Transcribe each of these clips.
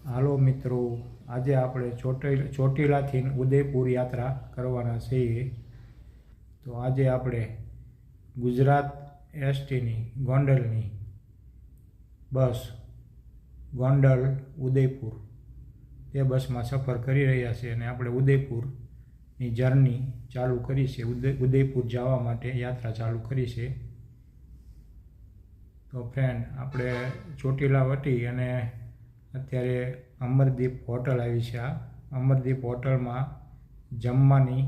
હાલો મિત્રો, આજે આપણે ચોટીલાથી ઉદયપુર યાત્રા કરવાના છીએ. તો આજે આપણે ગુજરાત એસટીની ગોંડલની બસ ગોંડલ ઉદયપુર તે બસમાં સફર કરી રહ્યા છીએ અને આપણે ઉદયપુરની જર્ની ચાલુ કરી છે. ઉદયપુર જવા માટે યાત્રા ચાલુ કરી છે. તો ફ્રેન્ડ, આપણે ચોટીલા વટી અને અત્યારે અમરદીપ હોટલ આવી છે. આ અમરદીપ હોટલમાં જમવાની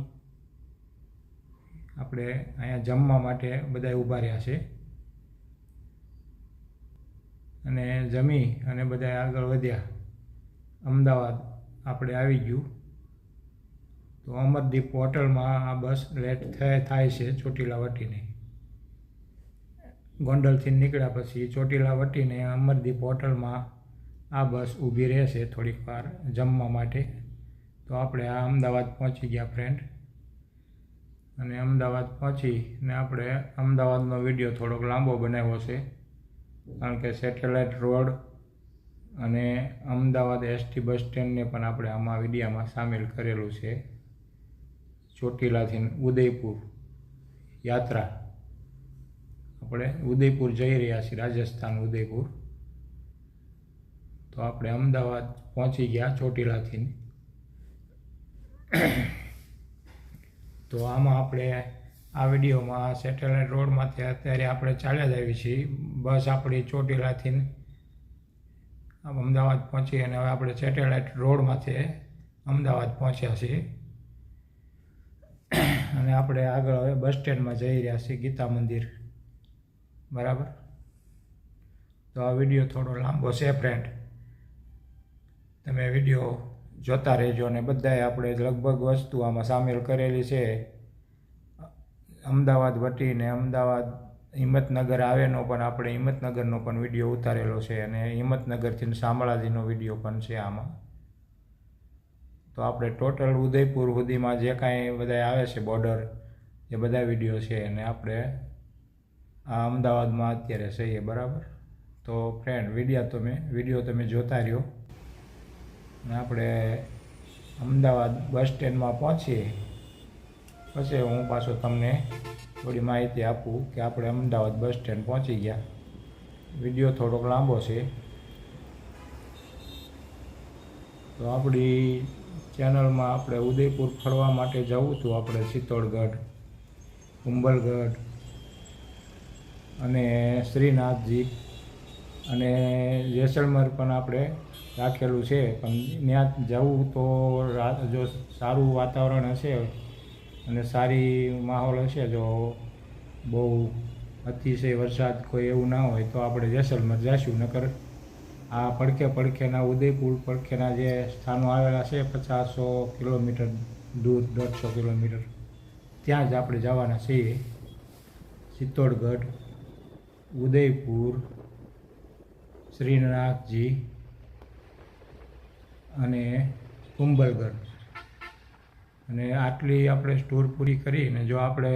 આપણે અહીંયા જમવા માટે બધા ઊભા રહ્યા છે અને જમી અને બધા આગળ વધ્યા. અમદાવાદ આપણે આવી ગયું. તો અમરદીપ હોટલમાં આ બસ લેટ થાય છે ચોટીલા વટીને. ગોંડલથી નીકળ્યા પછી ચોટીલા વટીને અમરદીપ હોટલમાં આ બસ ઊભી રહેશે થોડીક વાર જમવા માટે. તો આપણે આ અમદાવાદ પહોંચી ગયા ફ્રેન્ડ. અને અમદાવાદ પહોંચીને આપણે અમદાવાદનો વિડીયો થોડોક લાંબો બનાવ્યો છે, કારણ કે સેટેલાઇટ રોડ અને અમદાવાદ એસટી બસ સ્ટેન્ડને પણ આપણે આમાં વિડીયામાં સામેલ કરેલું છે. ચોટીલાથી ઉદયપુર યાત્રા આપણે ઉદયપુર જઈ રહ્યા છીએ, રાજસ્થાન ઉદયપુર. તો આપણે અમદાવાદ પહોંચી ગયા ચોટીલાથી. તો આમાં આપણે આ વિડીયોમાં સેટેલાઇટ રોડમાંથી અત્યારે આપણે ચાલ્યા જ આવી છીએ. બસ આપણી ચોટીલાથી અમદાવાદ પહોંચી અને હવે આપણે સેટેલાઇટ રોડમાંથી અમદાવાદ પહોંચ્યા છીએ અને આપણે આગળ હવે બસ સ્ટેન્ડમાં જઈ રહ્યા છીએ, ગીતા મંદિર. બરાબર. તો આ વિડીયો થોડો લાંબો છે ફ્રેન્ડ, તમે વિડીયો જોતા રહેજો. અને બધાએ આપણે લગભગ વસ્તુ આમાં સામેલ કરેલી છે. અમદાવાદ વટીને અમદાવાદ હિંમતનગર આવેનો પણ આપણે હિંમતનગરનો પણ વિડીયો ઉતારેલો છે અને હિંમતનગરથી શામળાજીનો વિડીયો પણ છે આમાં. તો આપણે ટોટલ ઉદયપુર સુધીમાં જે કાંઈ બધા આવે છે બોર્ડર, એ બધા વિડીયો છે અને આપણે આ અમદાવાદમાં અત્યારે છીએ. બરાબર. તો ફ્રેન્ડ, વિડીયો તમે જોતા રહ્યો અને આપણે અમદાવાદ બસ સ્ટેન્ડમાં પહોંચીએ પછી હું પાછો તમને થોડી માહિતી આપું કે આપણે અમદાવાદ બસ સ્ટેન્ડ પહોંચી ગયા. વિડીયો થોડોક લાંબો છે. તો આપણી ચેનલમાં આપણે ઉદયપુર ફરવા માટે જવું હતું. આપણે ચિત્તોડગઢ, કુંભલગઢ અને શ્રીનાથજી અને જેસલમેર પણ આપણે રાખેલું છે. પણ ત્યાં જવું તો જો સારું વાતાવરણ હશે અને સારી માહોલ હશે, જો બહુ અતિશય વરસાદ કોઈ એવું ના હોય તો આપણે જેસલમેર જઈશું. નકર આ પડખેના ઉદયપુર પડખેના જે સ્થાનો આવેલા છે 50-100 કિલોમીટર દૂર, 150 કિલોમીટર, ત્યાં જ આપણે જવાના છીએ. ચિત્તોડગઢ, ઉદયપુર, શ્રીનાથજી અને કુંભલગઢ. અને આટલી આપણે ટૂર પૂરી કરીને જો આપણે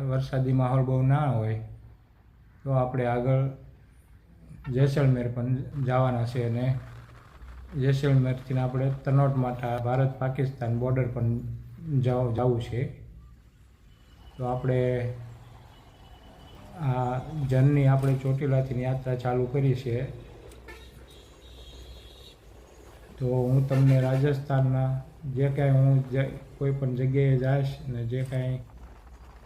વરસાદી માહોલ બહુ ના હોય તો આપણે આગળ જેસલમેર પણ જવાના છે અને જેસલમેરથી આપણે તનોટ માટે ભારત પાકિસ્તાન બોર્ડર પણ જવું છે. તો આપણે આ જર્ની આપણે ચોટીલાથી યાત્રા ચાલુ કરી છે. તો હું તમને રાજસ્થાનના જે કાંઈ હું કોઈ પણ જગ્યાએ જઈશ ને જે કાંઈ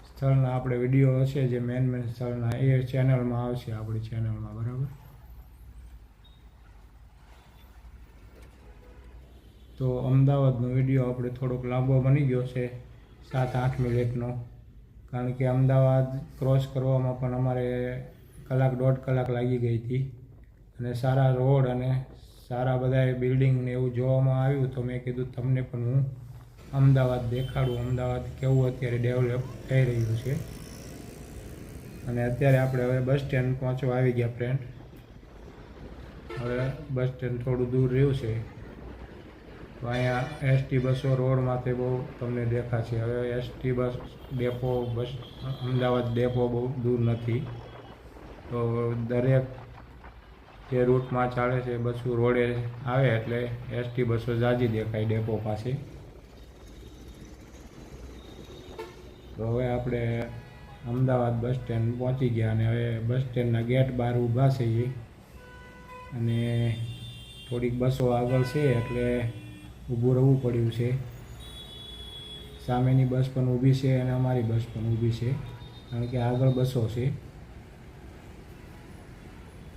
સ્થળના આપણે વિડીયો હશે, જે મેન સ્થળના, એ ચેનલમાં આવશે, આપણી ચેનલમાં. બરાબર. તો અમદાવાદનો વિડીયો આપણે થોડોક લાંબો બની ગયો છે, 7-8 મિનિટનો, કારણ કે અમદાવાદ ક્રોસ કરવામાં પણ અમારે 1-1.5 કલાક લાગી ગઈ હતી. અને સારા રોડ અને સારા બધા બિલ્ડિંગ ને એવું જોવામાં આવ્યું. તો મેં કીધું તમને પણ હું અમદાવાદ દેખાડું, અમદાવાદ કેવું અત્યારે ડેવલપ થઈ રહ્યું છે. અને અત્યારે આપણે હવે બસ સ્ટેન્ડ પહોંચવા આવી ગયા ફ્રેન્ડ. હવે બસ સ્ટેન્ડ થોડું દૂર રહ્યું છે. તો અહીંયા એસટી બસો રોડમાંથી બહુ તમને દેખાશે. હવે ST bus depot, Ahmedabad depot બહુ દૂર નથી. તો દરેક જે રૂટમાં ચાલે છે બસો રોડે આવે એટલે એસટી બસો જાજી દેખાય ડેપો પાસે. તો હવે આપણે અમદાવાદ બસ સ્ટેન્ડ પહોંચી ગયા અને હવે બસ સ્ટેન્ડના ગેટ બહાર ઊભા છીએ અને થોડીક બસો આગળ છે એટલે ઊભું રહેવું પડ્યું છે. સામેની બસ પણ ઊભી છે અને અમારી બસ પણ ઊભી છે કારણ કે આગળ બસો છે.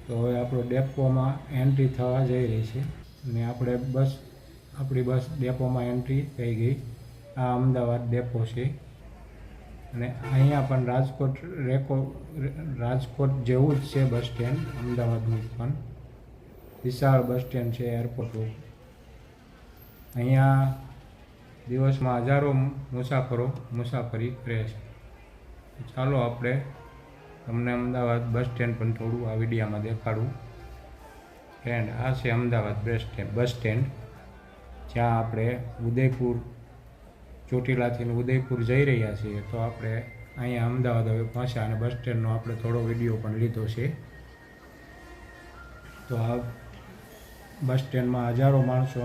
તો હવે આપણો ડેપોમાં એન્ટ્રી થવા જઈ રહી છે અને આપણી બસ ડેપોમાં એન્ટ્રી થઈ ગઈ. આ અમદાવાદ ડેપો છે અને અહીંયા પણ રાજકોટ જેવું જ છે બસ સ્ટેન્ડ. અમદાવાદનું પણ વિશાળ બસ સ્ટેન્ડ છે એરપોર્ટ ઉપર. અહીંયા દિવસમાં હજારો મુસાફરો મુસાફરી કરે છે. ચાલો આપણે તમને અમદાવાદ બસ સ્ટેન્ડ પણ થોડું આ વિડીયામાં દેખાડું. ફ્રેન્ડ, આ છે અમદાવાદ બસ સ્ટેન્ડ જ્યાં આપણે ઉદયપુર ચોટીલાથી ઉદયપુર જઈ રહ્યા છીએ. તો આપણે અહીંયા અમદાવાદ હવે પહોંચ્યા અને બસ સ્ટેન્ડનો આપણે થોડો વિડીયો પણ લીધો છે. તો આ બસ સ્ટેન્ડમાં હજારો માણસો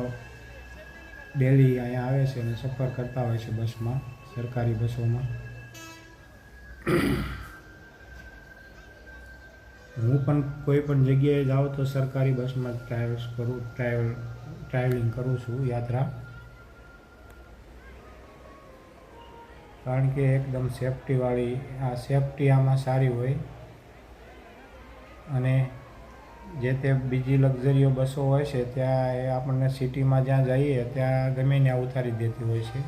ડેલી અહીંયા આવે છે અને સફર કરતા હોય છે બસમાં, સરકારી બસોમાં. હું પણ કોઈ પણ જગ્યાએ જાઉં તો સરકારી બસમાં ટ્રાવેલિંગ કરું છું, યાત્રા. કારણ કે એકદમ સેફટી આમાં સારી હોય અને જે તે બીજી લક્ઝરીઓ બસો હોય છે ત્યાં એ આપણને સિટીમાં જ્યાં જઈએ ત્યાં ગમે ત્યાં ઉતારી દેતી હોય છે.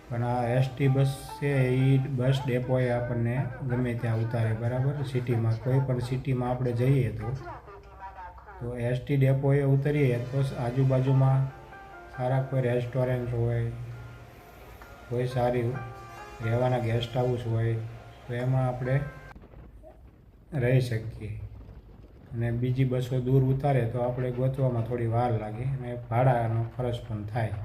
પણ આ એસટી બસ છે એ બસ ડેપોએ આપણને ગમે ત્યાં ઉતારે, બરાબર. સિટીમાં કોઈ પણ સિટીમાં આપણે જઈએ તો એસટી ડેપોએ ઉતરીએ તો આજુબાજુમાં સારા કોઈ રેસ્ટોરન્ટ હોય, કોઈ સારી રહેવાના ગેસ્ટ હાઉસ હોય તો એમાં આપણે રહી શકીએ. અને બીજી બસો દૂર ઉતારે તો આપણે ગોતવામાં થોડી વાર લાગે અને ભાડાનો ખર્ચ પણ થાય.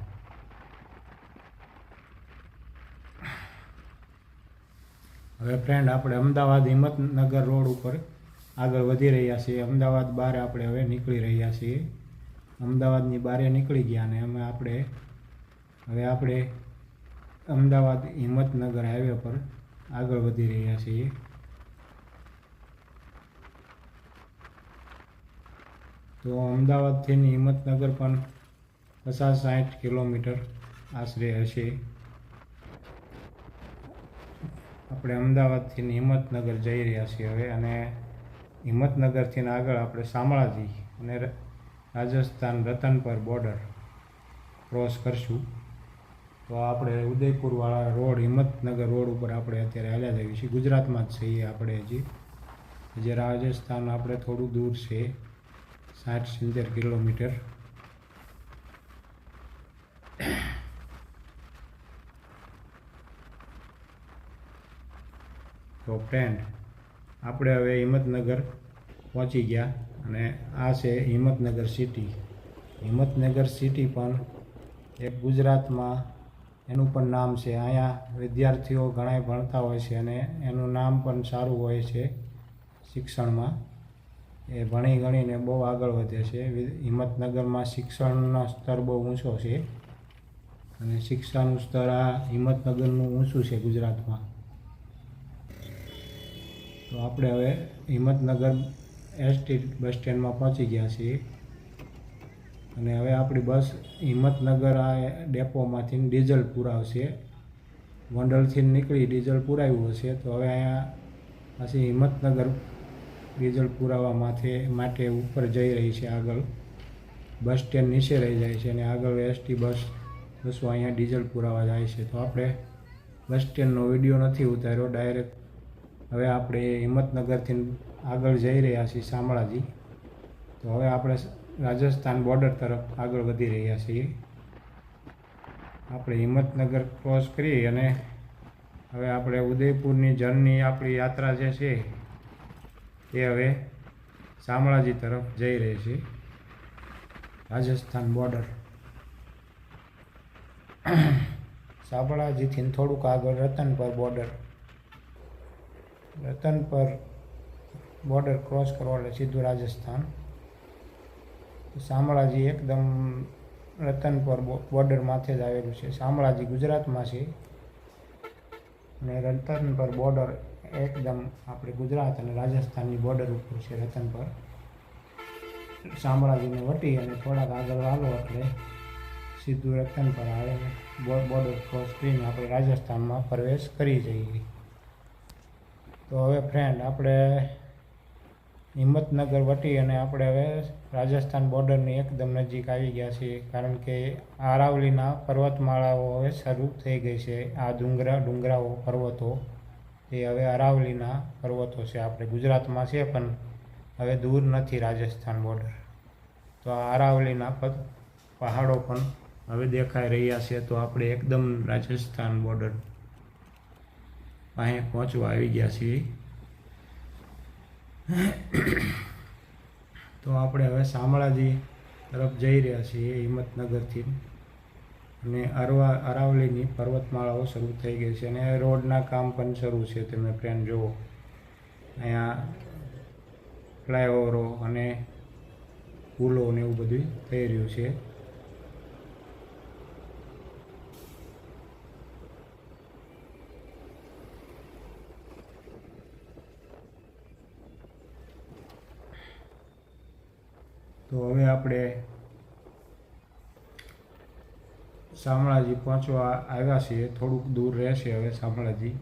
હવે ફ્રેન્ડ, આપણે અમદાવાદ હિંમતનગર રોડ ઉપર આગળ વધી રહ્યા છીએ. અમદાવાદ બહાર આપણે હવે નીકળી રહ્યા છીએ. અમદાવાદની બહાર નીકળી ગયા અને હવે આપણે અમદાવાદ હિંમતનગર હાઈવે પર આગળ વધી રહ્યા છીએ. તો અમદાવાદથી હિંમતનગર પણ 50-60 કિલોમીટર આશરે હશે. આપણે અમદાવાદથી હિંમતનગર જઈ રહ્યા છીએ હવે અને હિંમતનગરથી આગળ આપણે શામળાજી અને રાજસ્થાન રતનપર બોર્ડર ક્રોસ કરશું. તો આપણે ઉદયપુરવાળા રોડ, હિંમતનગર રોડ ઉપર આપણે અત્યારે હાલ્યા જઈએ છીએ. ગુજરાતમાં જ છીએ આપણે હજી રાજસ્થાન આપણે થોડું દૂર છે, 60-70 કિલોમીટર. તો ફ્રેન્ડ, આપણે હવે હિંમતનગર પહોંચી ગયા અને આ છે હિંમતનગર સિટી. હિંમતનગર સિટી પણ એક ગુજરાતમાં એનું પણ નામ છે. અહીંયા વિદ્યાર્થીઓ ઘણા ભણતા હોય છે અને એનું નામ પણ સારું હોય છે શિક્ષણમાં. એ ભણી ગણીને બહુ આગળ વધે છે. હિંમતનગરમાં શિક્ષણનો સ્તર બહુ ઊંચો છે અને શિક્ષાનું સ્તર આ હિંમતનગરનું ઊંચું છે ગુજરાતમાં. તો આપણે હવે હિંમતનગર એસટી બસ સ્ટેન્ડમાં પહોંચી ગયા છીએ અને હવે આપણી બસ હિંમતનગર આ ડેપોમાંથી ડીઝલ પુરાવશે. ગોંડલથી નીકળી ડીઝલ પુરાવ્યું હશે તો હવે અહીંયા પાછી હિંમતનગર ડીઝલ પુરાવા માટે ઉપર જઈ રહી છે. આગળ બસ સ્ટેન્ડ નીચે રહી જાય છે અને આગળ એસટી બસો અહીંયા ડીઝલ પુરાવા જાય છે. તો આપણે બસ સ્ટેન્ડનો વિડીયો નથી ઉતાર્યો, ડાયરેક્ટ હવે આપણે હિંમતનગરથી આગળ જઈ રહ્યા છીએ શામળાજી. તો હવે આપણે રાજસ્થાન બોર્ડર તરફ આગળ વધી રહ્યા છીએ. આપણે હિંમતનગર ક્રોસ કરી અને હવે આપણે ઉદયપુરની જર્ની, આપણી યાત્રા જે છે એ હવે શામળાજી તરફ જઈ રહી છે, રાજસ્થાન બોર્ડર. શામળાજીથી થોડુંક આગળ Ratanpar border. Ratanpar border cross કરો એટલે સીધું રાજસ્થાન. શામળાજી એકદમ રતનપર બોર્ડર માથે જ આવેલું છે. શામળાજી ગુજરાતમાં છે અને રતનપર બોર્ડર એકદમ આપણે ગુજરાત અને રાજસ્થાનની બોર્ડર ઉપર છે. રતનપર શામળાજીને વટી અને થોડાક આગળ હાલો એટલે સીધું રતનપર આવે ને બોર્ડર ક્રોસ કરીને આપણે રાજસ્થાનમાં પ્રવેશ કરી જઈએ. તો હવે ફ્રેન્ડ આપણે હિંમતનગર વટી અને આપણે હવે રાજસ્થાન બોર્ડરની એકદમ નજીક આવી ગયા છીએ, કારણ કે અરાવલીના પર્વતમાળાઓ હવે શરૂ થઈ ગઈ છે. આ ડુંગરાઓ પર્વતો એ હવે અરાવલીના પર્વતો છે. આપણે ગુજરાતમાં છે પણ હવે દૂર નથી રાજસ્થાન બોર્ડર. તો આ અરાવલીના પહાડો પણ હવે દેખાઈ રહ્યા છે. તો આપણે એકદમ રાજસ્થાન બોર્ડર પાસે પહોંચવા આવી ગયા છીએ. તો આપણે હવે શામળાજી તરફ જઈ રહ્યા છીએ હિંમતનગરથી, અને અરાવલીની પર્વતમાળાઓ શરૂ થઈ ગઈ છે અને રોડના કામ પણ શરૂ છે. તમે ફ્રેન્ડ જુઓ, અહીંયા ફ્લાયઓવરો અને પુલો ને એવું બધું થઈ રહ્યું છે. તો હવે આપણે શામળાજી પહોંચવા આવ્યા છીએ. થોડુંક દૂર રહેશે હવે શામળાજી.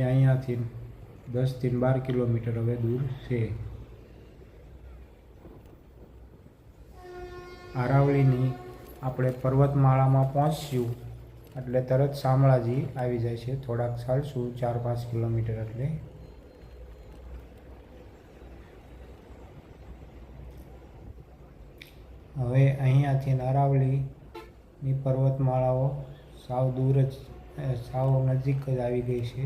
અહીંયાથી 10થી 12 કિલોમીટર હવે દૂર છે. અરાવલીની આપણે પર્વતમાળામાં પહોંચ્યું એટલે તરત શામળાજી આવી જાય છે. થોડાક ચાલશું 4-5 કિલોમીટર એટલે. હવે અહીંયાથી અરાવલીની પર્વતમાળાઓ સાવ દૂર જ સાવ નજીક જ આવી ગઈ છે.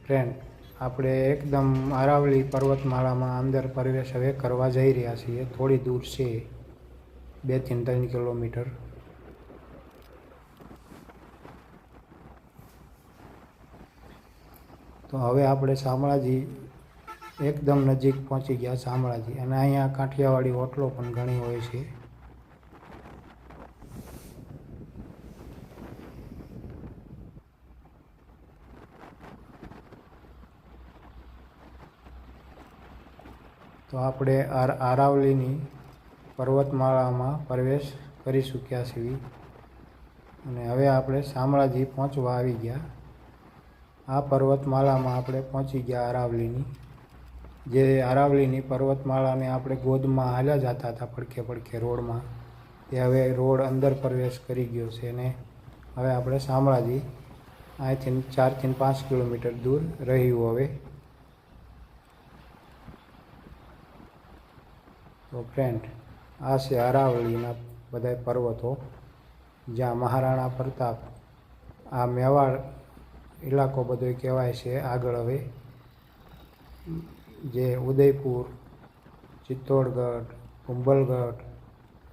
ફ્રેન્ડ, આપણે એકદમ અરાવલી પર્વતમાળામાં અંદર પ્રવેશ હવે કરવા જઈ રહ્યા છીએ. થોડી દૂર છે, 2થી 3 કિલોમીટર. તો હવે આપણે શામળાજી એકદમ નજીક પહોંચી ગયા શામળાજી. અને અહીંયા કાઠિયાવાડી હોટલો પણ ઘણી હોય છે. તો આપણે અરાવલીની પર્વતમાળામાં પ્રવેશ કરી ચૂક્યા છીએ અને હવે આપણે શામળાજી પહોંચવા આવી ગયા. આ પર્વતમાળામાં આપણે પહોંચી ગયા અરાવલીની. જે અરાવલીની પર્વતમાળાને આપણે ગોદમાં હાલ્યા જતા હતા પડખે રોડમાં, તે હવે રોડ અંદર પ્રવેશ કરી ગયો છે અને હવે આપણે શામળાજી અહીંથી 4થી 5 કિલોમીટર દૂર રહ્યું હવે. તો ફ્રેન્ડ, આ છે અરાવલીના બધા પર્વતો, જ્યાં મહારાણા પ્રતાપ, આ મેવાડ ઇલાકો બધો કહેવાય છે આગળ હવે. જે ઉદયપુર, ચિત્તોડગઢ, કુંભલગઢ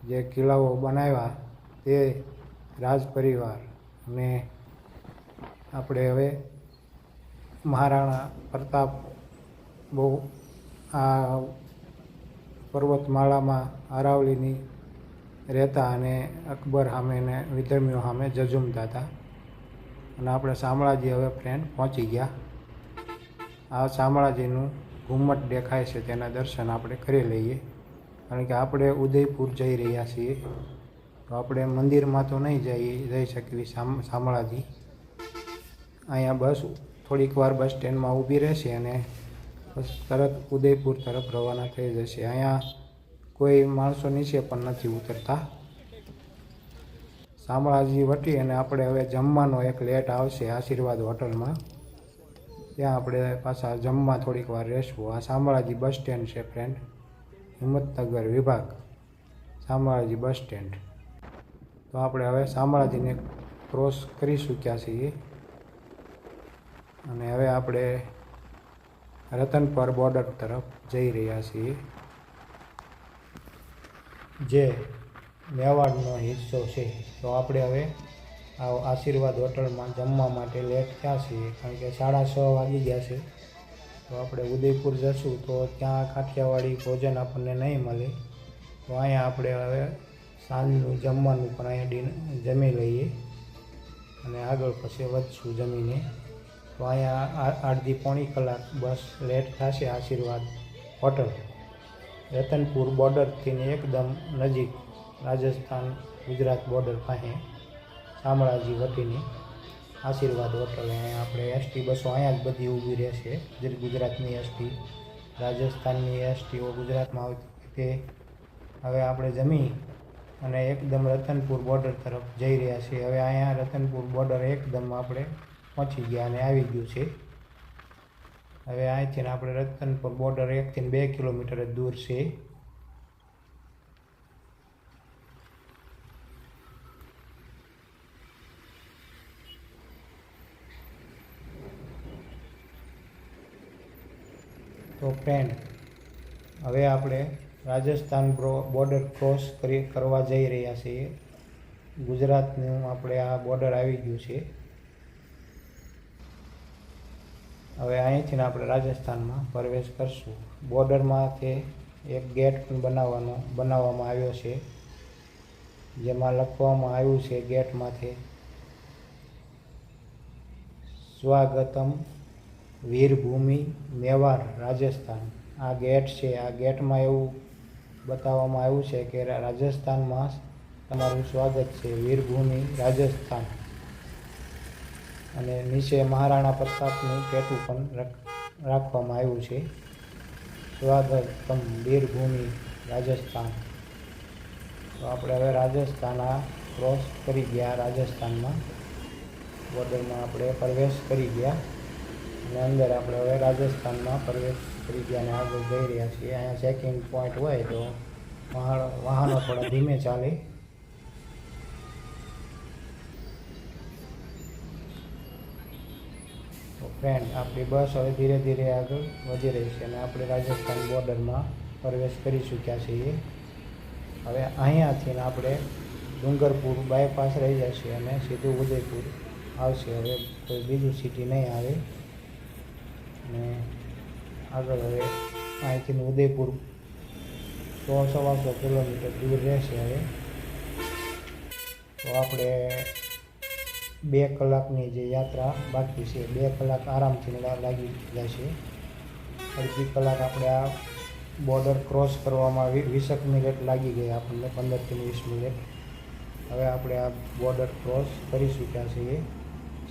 જે કિલ્લાઓ બનાવ્યા તે રાજ પરિવાર, અને આપણે હવે મહારાણા પ્રતાપ બહુ આ પર્વતમાળામાં અરાવલીની રહેતા અને અકબર સામે ને વિધર્મીઓ સામે જજુમતા હતા. અને આપણે શામળાજી હવે ફ્રેન્ડ પહોંચી ગયા. આ શામળાજીનું ઘુમ્મટ દેખાય છે, તેના દર્શન આપણે કરી લઈએ, કારણ કે આપણે ઉદયપુર જઈ રહ્યા છીએ. તો આપણે મંદિરમાં તો નહીં જઈ શકીએ શામળાજી. અહીંયા બસ થોડીક વાર બસ સ્ટેન્ડમાં ઊભી રહેશે અને બસ તરત ઉદયપુર તરફ રવાના થઈ જશે. અહીંયા કોઈ માણસો નીચે પણ નથી ઉતરતા. શામળાજી વટી અને આપણે હવે જમવાનો એક લેટ આવશે આશીર્વાદ હોટલમાં, ત્યાં આપણે પાછા જમવા થોડીક વાર રહેશું. આ શામળાજી બસ સ્ટેન્ડ છે ફ્રેન્ડ, હિંમતનગર વિભાગ, શામળાજી બસ સ્ટેન્ડ. તો આપણે હવે શામળાજીને ક્રોસ કરી ચૂક્યા છીએ અને હવે આપણે રતનપર બોર્ડર તરફ જઈ રહ્યા છીએ. જે મેવાડનો હિસ્સો છે. તો આપણે હવે આ આશીર્વાદ હોટલમાં જમવા માટે લેટ થયા છીએ, કારણ કે 6:30 વાગી ગયા છે. તો આપણે ઉદયપુર જશું તો ત્યાં કાઠિયાવાડી ભોજન આપણને નહીં મળે. તો અહીંયા આપણે હવે સાંજનું જમવાનું પણ અહીંયા જમી લઈએ અને આગળ પછી વધશું જમીને. તો અહીંયા અડધી પોણી કલાક બસ લેટ થશે. આશીર્વાદ હોટલ રતનપુર બોર્ડરથી એકદમ નજીક, રાજસ્થાન ગુજરાત બોર્ડર પાસે શામળાજી વટીની આશીર્વાદ હોટલ. અહીંયા આપણે એસટી બસો અહીંયા જ બધી ઊભી રહેશે. ગુજરાતની એસટી, રાજસ્થાનની એસટીઓ ગુજરાતમાં આવતી તે હવે આપણે જમી અને એકદમ રતનપુર બોર્ડર તરફ જઈ રહ્યા છીએ. હવે અહીંયા રતનપુર બોર્ડર એકદમ આપણે પહોંચી ગયા અને આવી ગયું છે. હવે અહીંથી આપણે રતનપુર બોર્ડર 1 થી 2 કિલોમીટર જ દૂર છે. તો ફ્રેન્ડ, હવે આપણે રાજસ્થાન બોર્ડર ક્રોસ કરવા જઈ રહ્યા છીએ. ગુજરાતનું આપણે આ બોર્ડર આવી ગયું છે. હવે અહીંથી આપણે રાજસ્થાનમાં પ્રવેશ કરશું. બોર્ડરમાંથી એક ગેટ પણ બનાવવામાં આવ્યો છે, જેમાં લખવામાં આવ્યું છે ગેટમાંથી સ્વાગતમ વીરભૂમિ મેવાડ રાજસ્થાન. આ ગેટ છે. આ ગેટમાં એવું બતાવવામાં આવ્યું છે કે રાજસ્થાનમાં તમારું સ્વાગત છે, વીરભૂમિ રાજસ્થાન. અને નીચે મહારાણા પ્રતાપનું ટેટુ પણ રાખવામાં આવ્યું છે, સ્વાગતમ વીરભૂમિ રાજસ્થાન. તો આપણે હવે રાજસ્થાન આ ક્રોસ કરી ગયા. રાજસ્થાનમાં બોર્ડરમાં આપણે પ્રવેશ કરી ગયા અને અંદર આપણે હવે રાજસ્થાનમાં પ્રવેશ કરી ગયા અને આગળ જઈ રહ્યા છીએ. અહીંયા ચેકિંગ પોઈન્ટ હોય તો વાહનો થોડા ધીમે ચાલે. તો ફ્રેન્ડ, આપણી બસ હવે ધીરે ધીરે આગળ વધી રહી છે અને આપણે રાજસ્થાન બોર્ડરમાં પ્રવેશ કરી ચૂક્યા છીએ. હવે અહીંયાથી આપણે ડુંગરપુર બાયપાસ રહી જશે અને સીધું ઉદયપુર આવશે. હવે કોઈ બીજું સિટી નહીં આવે અને આગળ હવે અહીંથી ઉદયપુર 100-125 કિલોમીટર દૂર રહેશે. હવે તો આપણે 2 કલાકની જે યાત્રા બાકી છે, 2 કલાક આરામથી લાગી જશે. અડધી કલાક આપણે આ બોર્ડર ક્રોસ કરવામાં 20 મિનિટ લાગી ગઈ આપણને, 15 થી 20 મિનિટ. હવે આપણે આ બોર્ડર ક્રોસ કરી ચૂક્યા છીએ.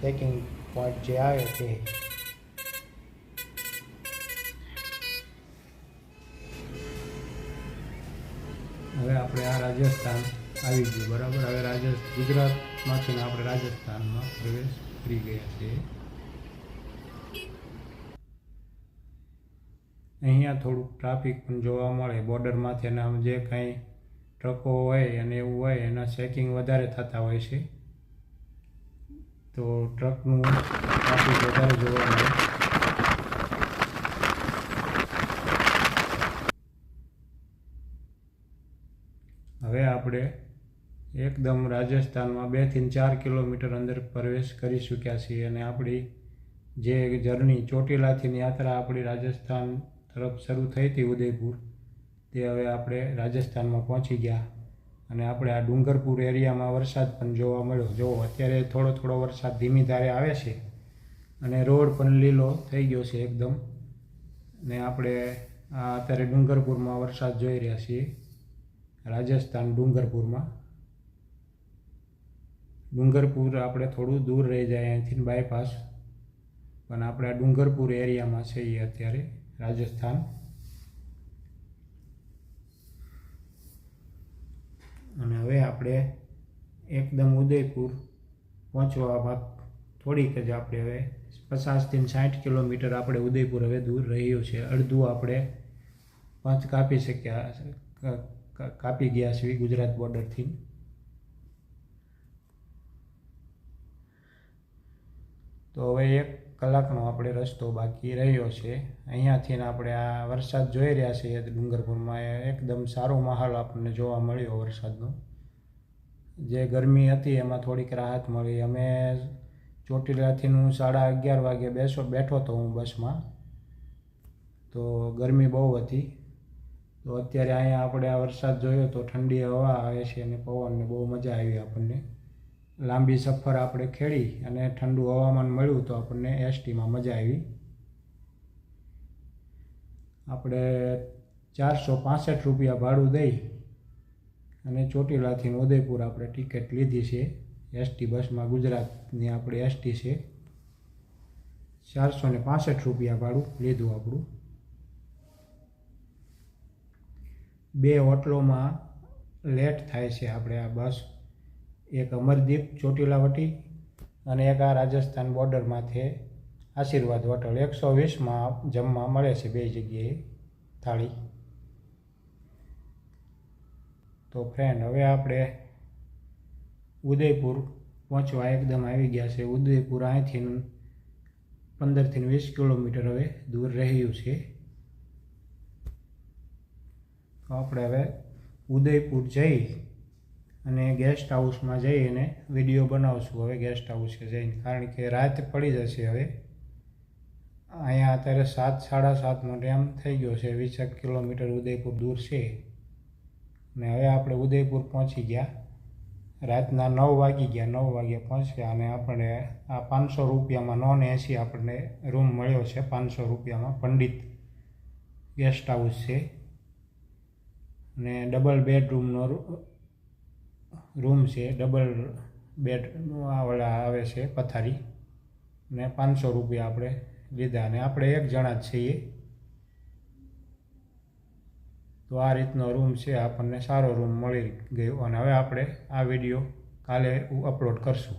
ચેકિંગ પોઈન્ટ જે આવે તે. હવે આપણે આ રાજસ્થાન આવી ગયું, બરાબર. હવે ગુજરાતમાંથી આપણે રાજસ્થાનમાં પ્રવેશ કરી ગયા છીએ. અહીંયા થોડુંક ટ્રાફિક પણ જોવા મળે. બોર્ડરમાંથી એના જે કાંઈ ટ્રકો હોય અને એવું હોય એના ચેકિંગ વધારે થતા હોય છે, તો ટ્રકનું ટ્રાફિક વધારે જોવા મળે. હવે આપણે એકદમ રાજસ્થાનમાં 2 થી 4 કિલોમીટર અંદર પ્રવેશ કરી ચૂક્યા છીએ અને આપણી જે જર્ની ચોટીલાથી યાત્રા આપણી રાજસ્થાન તરફ શરૂ થઈ હતી ઉદયપુર, તે હવે આપણે રાજસ્થાનમાં પહોંચી ગયા. અને આપણે આ ડુંગરપુર એરિયામાં વરસાદ પણ જોવા મળ્યો. જો અત્યારે થોડો થોડો વરસાદ ધીમી ધારે આવે છે અને રોડ પણ લીલો થઈ ગયો છે એકદમ. ને આપણે અત્યારે ડુંગરપુરમાં વરસાદ જોઈ રહ્યા છીએ. રાજસ્થાન ડુંગરપુરમાં. ડુંગરપુર આપણે થોડું દૂર રહી જાય અહીંથી બાયપાસ, પણ આપણે આ ડુંગરપુર એરિયામાં છીએ અત્યારે રાજસ્થાન. અને હવે આપણે એકદમ ઉદયપુર પહોંચવા થોડીક જ આપણે હવે 50 થી 60 કિલોમીટર આપણે ઉદયપુર હવે દૂર રહ્યું છે. અડધું આપણે પાંચ કાપી ગયા છીએ ગુજરાત બોર્ડરથી. તો હવે કલાકનો આપણે રસ્તો બાકી રહ્યો છે. અહીંયાથી આપણે આ વરસાદ જોઈ રહ્યા છીએ ડુંગરપુરમાં. એકદમ સારો માહોલ આપણને જોવા મળ્યો વરસાદનો. જે ગરમી હતી એમાં થોડીક રાહત મળી. અમે ચોટીલાથી હું 11:30 વાગે બેઠો હતો હું બસમાં. તો ગરમી બહુ હતી. તો અત્યારે અહીંયા આપણે આ વરસાદ જોયો તો ઠંડી હવા આવે છે અને પવનને બહુ મજા આવી આપણને. લાંબી સફર આપણે ખેડી અને ઠંડુ હવામાન મળ્યું તો આપણને એસટીમાં મજા આવી. આપણે 465 રૂપિયા ભાડું દઈ અને ચોટીલાથી ઉદયપુર આપણે ટિકિટ લીધી છે. એસટી બસમાં ગુજરાતની આપણે એસટી છે. 465 રૂપિયા ભાડું લીધું આપણું. 2 હોટલોમાં લેટ થાય છે આપણે આ બસ. એક અમરદીપ ચોટીલાવટી અને એક આ રાજસ્થાન બોર્ડરમાંથી આશીર્વાદ હોટલ. 120માં જમવા મળે છે 2 જગ્યાએ થાળી. તો ફ્રેન્ડ, હવે આપણે ઉદયપુર પહોંચવા એકદમ આવી ગયા છે. ઉદયપુર અહીંથી 15થી 20 કિલોમીટર હવે દૂર રહ્યું છે. તો આપણે હવે ઉદયપુર જઈ અને ગેસ્ટ હાઉસમાં જઈ અને વિડીયો બનાવશું હવે ગેસ્ટ હાઉસે જઈને, કારણ કે રાત પડી જશે હવે. અહીંયા અત્યારે 7-7:30નો ટાઈમ થઈ ગયો છે. 20 કિલોમીટર ઉદયપુર દૂર છે. અને હવે આપણે ઉદયપુર પહોંચી ગયા. રાતના 9 વાગી ગયા. 9 વાગે પહોંચ્યા અને આપણે આ 500 રૂપિયામાં નોન એસી આપણને રૂમ મળ્યો છે. 500 રૂપિયામાં પંડિત ગેસ્ટ હાઉસ છે અને ડબલ બેડરૂમનો રૂમ છે. ડબલ બેડ વાળા આવે છે પથારી. ને 500 રૂપિયા આપણે લીધા અને આપણે 1 જણા જ છીએ. તો આ રીતનો રૂમ છે. આપણને સારો રૂમ મળી ગયો અને હવે આપણે આ વિડીયો કાલે અપલોડ કરશું.